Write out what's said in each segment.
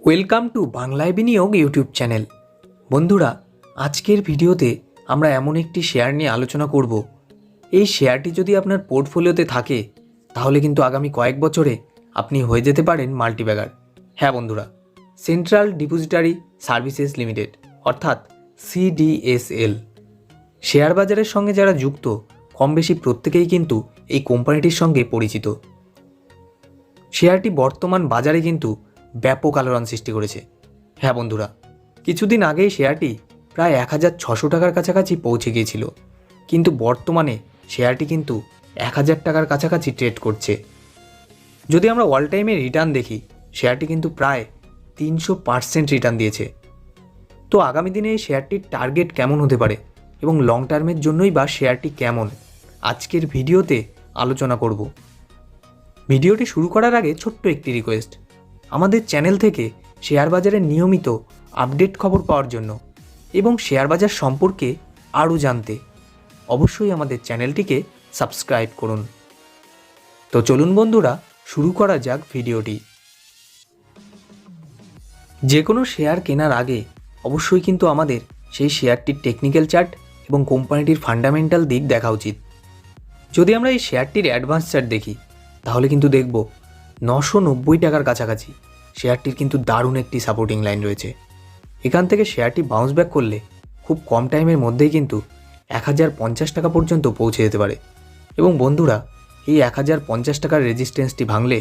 Welcome to বাংলায় বিনিয়োগ YouTube channel. বন্ধুরা, আজকের ভিডিওতে আমরা এমন একটি শেয়ার নিয়ে আলোচনা করব। এই শেয়ারটি যদি আপনার পোর্টফোলিওতে থাকে তাহলে কিন্তু আগামী কয়েক বছরে আপনি হয়ে যেতে পারেন মাল্টিব্যাগার। হ্যাঁ বন্ধুরা, সেন্ট্রাল ডিপোজিটারি সার্ভিসেস লিমিটেড অর্থাৎ cdsl শেয়ার বাজারের সঙ্গে যারা যুক্ত কম বেশি প্রত্যেকেই কিন্তু এই কোম্পানিটির সঙ্গে পরিচিত। শেয়ারটি বর্তমান বাজারে কিন্তু ব্যাপক আলোড়ন সৃষ্টি করেছে। হ্যাঁ বন্ধুরা, কিছুদিন আগেই শেয়ারটি প্রায় 1600 টাকার কাছাকাছি পৌঁছে গিয়েছিল, কিন্তু বর্তমানে শেয়ারটি কিন্তু 1000 টাকার কাছাকাছি ট্রেড করছে। যদি আমরা অল টাইমে রিটার্ন দেখি, শেয়ারটি কিন্তু প্রায় 300% রিটার্ন দিয়েছে। তো আগামী দিনে এই শেয়ারটির টার্গেট কেমন হতে পারে এবং লং টার্মের জন্যই বা শেয়ারটি কেমন, আজকের ভিডিওতে আলোচনা করব। ভিডিওটি শুরু করার আগে ছোট্ট একটি রিকোয়েস্ট, আমাদের চ্যানেল থেকে শেয়ার বাজারের নিয়মিত আপডেট খবর পাওয়ার জন্য এবং শেয়ার বাজার সম্পর্কে আরও জানতে অবশ্যই আমাদের চ্যানেলটিকে সাবস্ক্রাইব করুন। তো চলুন বন্ধুরা, শুরু করা যাক ভিডিওটি। যে কোনো শেয়ার কেনার আগে অবশ্যই কিন্তু আমাদের সেই শেয়ারটির টেকনিক্যাল চার্ট এবং কোম্পানিটির ফান্ডামেন্টাল দিক দেখা উচিত। যদি আমরা এই শেয়ারটির অ্যাডভান্স চার্ট দেখি তাহলে কিন্তু দেখব 990 টাকার কাছাকাছি শেয়ারটির কিন্তু দারুণ একটি সাপোর্টিং লাইন রয়েছে। এখান থেকে শেয়ারটি বাউন্স ব্যাক করলে খুব কম টাইমের মধ্যেই কিন্তু 1050 টাকা পর্যন্ত পৌঁছে যেতে পারে। এবং বন্ধুরা, এই 1050 টাকার রেজিস্ট্যান্সটি ভাঙলে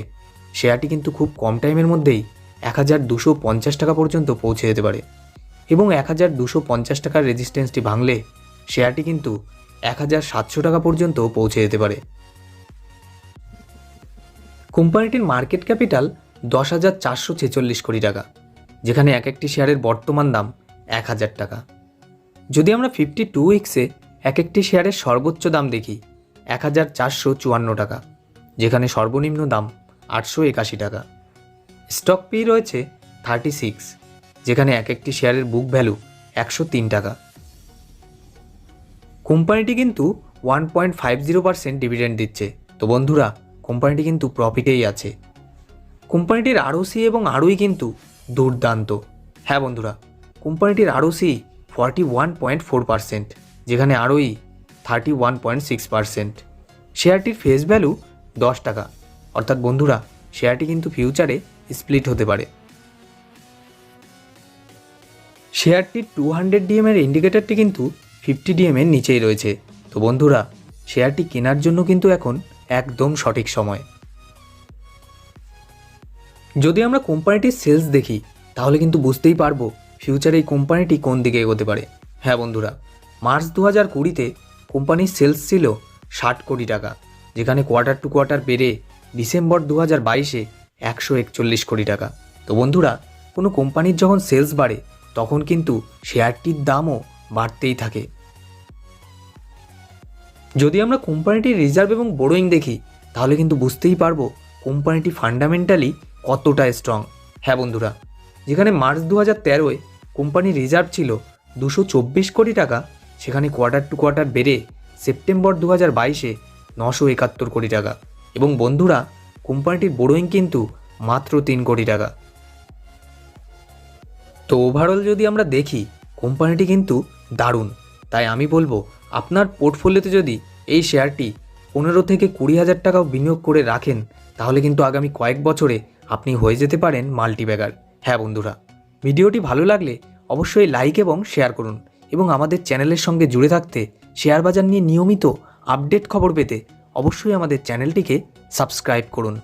শেয়ারটি কিন্তু খুব কম টাইমের মধ্যেই 1250 টাকা পর্যন্ত পৌঁছে যেতে পারে। এবং 1250 টাকার রেজিস্ট্যান্সটি ভাঙলে শেয়ারটি কিন্তু 1700 টাকা পর্যন্ত পৌঁছে যেতে পারে। কোম্পানিটির মার্কেট ক্যাপিটাল 10,446 কোটি টাকা, যেখানে এক একটি শেয়ারের বর্তমান দাম 1000 টাকা। যদি আমরা 52 উইক্সে এক একটি শেয়ারের সর্বোচ্চ দাম দেখি 1454 টাকা, যেখানে সর্বনিম্ন দাম 881 টাকা। স্টক পি রয়েছে 36, যেখানে এক একটি শেয়ারের বুক ভ্যালু 103 টাকা। কোম্পানিটি কিন্তু 1.50% ডিভিডেন্ড দিচ্ছে। তো বন্ধুরা, কোম্পানিটি কিন্তু প্রফিটেই আছে। কোম্পানিটির আরওসি এবং আরওই কিন্তু দুর্দান্ত। হ্যাঁ বন্ধুরা, কোম্পানিটির আরওসি 41.4%, যেখানে আরওই 31.6%। শেয়ারটির ফেস ভ্যালু 10 টাকা, অর্থাৎ বন্ধুরা শেয়ারটি কিন্তু ফিউচারে স্প্লিট হতে পারে। শেয়ারটির 200 DM এর ইন্ডিকেটরটি কিন্তু 50 DM এর নিচেই রয়েছে। তো বন্ধুরা, শেয়ারটি কেনার জন্য কিন্তু এখন একদম সঠিক সময়। যদি আমরা কোম্পানিটির সেলস দেখি তাহলে কিন্তু বুঝতেই পারবো ফিউচারে এই কোম্পানিটি কোন দিকে এগোতে পারে। হ্যাঁ বন্ধুরা, মার্চ 2020-তে কোম্পানির সেলস ছিল 60 কোটি টাকা, যেখানে কোয়ার্টার টু কোয়ার্টার বেড়ে ডিসেম্বর 2022-এ 141 কোটি টাকা। তো বন্ধুরা, কোনো কোম্পানির যখন সেলস বাড়ে তখন কিন্তু শেয়ারটির দামও বাড়তেই থাকে। যদি আমরা কোম্পানিটির রিজার্ভ এবং বোরোয়িং দেখি তাহলে কিন্তু বুঝতেই পারবো কোম্পানিটি ফান্ডামেন্টালি কতটা স্ট্রং। হ্যাঁ বন্ধুরা, যেখানে মার্চ 2013-এ কোম্পানির রিজার্ভ ছিল 224 কোটি টাকা, সেখানে কোয়ার্টার টু কোয়ার্টার বেড়ে সেপ্টেম্বর 2022-এ 971 কোটি টাকা। এবং বন্ধুরা, কোম্পানিটির বোরোয়িং কিন্তু মাত্র 3 কোটি টাকা। তো ওভারঅল যদি আমরা দেখি কোম্পানিটি কিন্তু দারুণ। তাই আমি বলবো আপনার পোর্টফোলিওতে যদি এই শেয়ারটি 15 থেকে 20,000 টাকাও বিনিয়োগ করে রাখেন তাহলে কিন্তু আগামী কয়েক বছরে আপনি হয়ে যেতে পারেন মাল্টিব্যাগার। হ্যাঁ বন্ধুরা, ভিডিওটি ভালো লাগলে অবশ্যই লাইক এবং শেয়ার করুন এবং আমাদের চ্যানেলের সঙ্গে জুড়ে থাকতে, শেয়ার বাজার নিয়ে নিয়মিত আপডেট খবর পেতে অবশ্যই আমাদের চ্যানেলটিকে সাবস্ক্রাইব করুন।